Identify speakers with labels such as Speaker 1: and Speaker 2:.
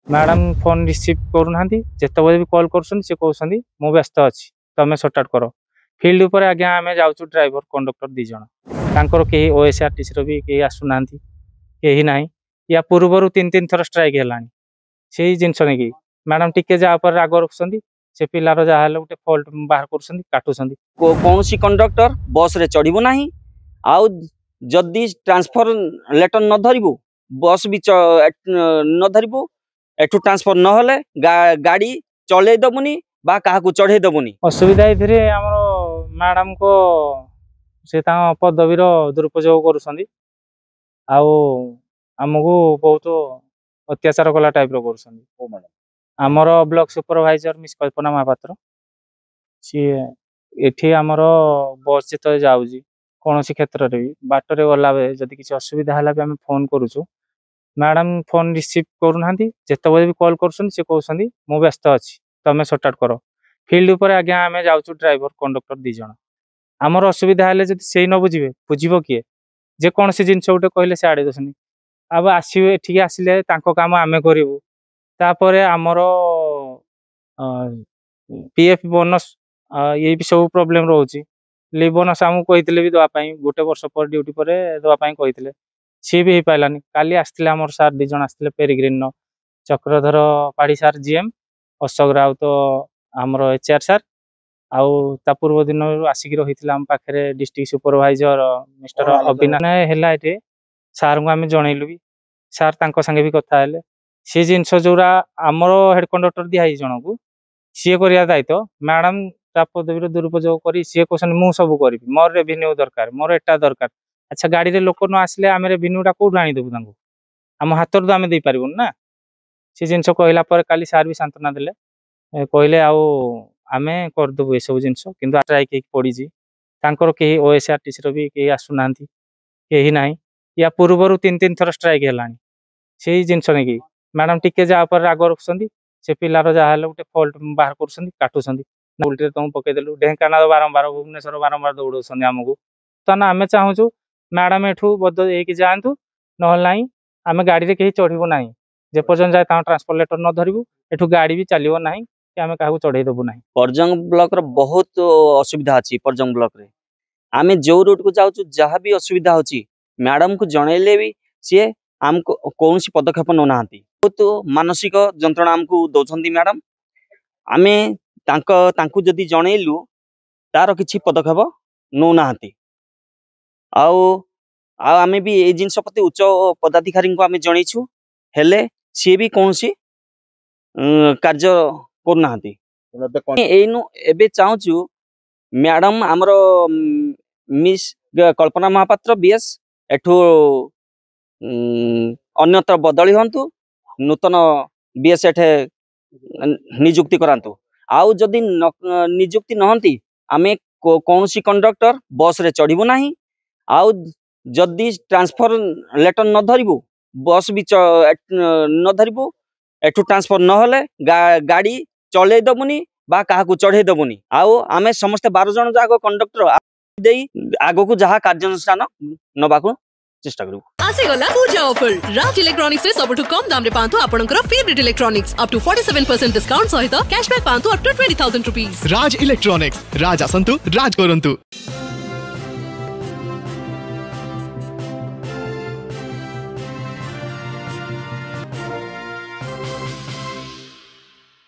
Speaker 1: Madam phone receive करूना जिते भी call कर व्यस्त अच्छी तुम सर्ट कर फिल्ड उपर आज्ञा आम जाऊँ ड्राइवर कंडक्टर दी जन कहीं ओएसआरटीसी भी कहीं आसुना कहीं ना या पूर्वर तीन तीन थर स्ट्राइक है से जिनस नहीं मैडम टिके जहाँ राग रखुच्च से पिलार जहाँ गोटे फल्ट बाहर काटुंट
Speaker 2: कौन कंडक्टर बस रे चढ़ू ना आउ जदि ट्रांसफर लेटर न धरबू बस भी न धरबू एठू ट्रांसफर न गाड़ी चले दबुनी बा काहाकू चढ़े दबुनी।
Speaker 1: असुविधा ये मैडम को से पदवीर दुरुपयोग करुँच आमको बहुत अत्याचार कला टाइप आमर ब्लॉक सुपरवाइजर मिस कल्पना महापात्र सी एठी आमर बस जिते जाऊँगी कौन क्षेत्र में भी बाटर गला जदि किसी असुविधा है भी आम फोन करुचु मैडम फोन रिसीव करूना जिते भी कॉल कर व्यस्त अच्छी तुम सर्ट कर फिल्ड उपर आज्ञा आम जाऊँ ड्राइवर कंडक्टर दी जन आमर असुविधा है से न बुझे बुझे किए जेकोसी जिनस गोटे कहले से आड़े दसन अब आसवे एठिक आसिले काम आम करूँ तापर आमर पीएफ बोनस ये भी सब प्रोब्लेम रोचे लिव बोनस आमको कहते भी दवाई गोटे वर्ष पर ड्यूटी पर दवाई कहते सी भी हो पारानी काली आसते आम सार दिज आसते पेरिग्रीन चक्रधर पाढ़ी सार जीएम अशोक राउत आमर एचआर सार आउ ता पूर्व दिन आसिक रही आम पाखे डिस्ट्रिक्ट सुपरवाइजर मिस्टर अभिनय है सार को आम जनइलु भी सार तांको संगे भी कथा है सी जिनस जोरा आमर हेड कंडक्टर दिखाई जन को सी कर दायित्व मैडम पदवी दुरुपयोग कर सी कहते मुझे सब करी मोर रेवेन्यू दरकार मोर एटा दरकार अच्छा गाड़ी रे लोक न आसिले आम रेवेन्यूटा कौटू आनीदेबू आम हाथ तो आम दे पारूँ ना सी जिनस कहला काली सार भी सांत्वना देले कहले आम करदेबू ये सब जिनस कि स्ट्राइक पड़ी कहीं ओएसआरटीसी भी कहीं आसुना कहीं ना या पूर्वर तीन तीन थर स्ट्राइक है से जिनस नहीं मैडम टिके जहाँ राग रखुच्च से पिलार जहाँ गोटे फल्ट बाहर काटुंट उल्टे तुम पकईदेलु ढेंकाना बारंबार भुवनेश्वर बारंबार दौड़ आमको तो आम चाहूँ मैडम एठू बदल हो जातु ना आम गाड़ी कहीं चढ़ू ना जेपर्यंत जाए ट्रांसफर लेटर न धरबू एठू गाड़ी भी चलो ना कि आम क्या चढ़े देबू ना।
Speaker 2: परजंग ब्लॉक रो बहुत असुविधा अच्छी परजंग ब्लॉक रे आम जो रूट को जाऊँ जहाँ भी असुविधा होची मैडम को जनइले भी सी आमको कौन पदक्षेप नौना बहुत मानसिक जंत्रणा आमको दौरान मैडम आम जदि जनइलु तार किसी पदक्षेप नौना आम भी ये जिनस प्रति उच्च पदाधिकारी को आम जनइछु हेले सी भी कौन कार्य करना एबे चाहूँ मैडम आमर मिस कल्पना महापात्र बीएस एठू अन्यत्र बदली हंतु नूतन बीएस एठे नियुक्ति करांतु आउ जदि नियुक्ति नहंती आमे कौन कंडक्टर बस रे चढ़ू ना आउ जदि ट्रांसफर लेटर न धरबू बस भी न धरबू एठू ट्रांसफर न गाड़ी चले दबुनी बा काहाकू चढ़े दबुनी आउ आमे समस्त 12 जन जाक कंडक्टर आग को जहाँ कार्यानुष्ठान नबाकू चेष्टा करू।
Speaker 3: आसीगला पूजा ऑफर राज इलेक्ट्रॉनिक्स रे सबटु कम दाम रे पांतु आपनकर favourite electronics up to 47% discount सहित कैशबैक पांतु up to 20,000 rupees.
Speaker 4: Raj Electronics Raj आसंतु राज करंतु।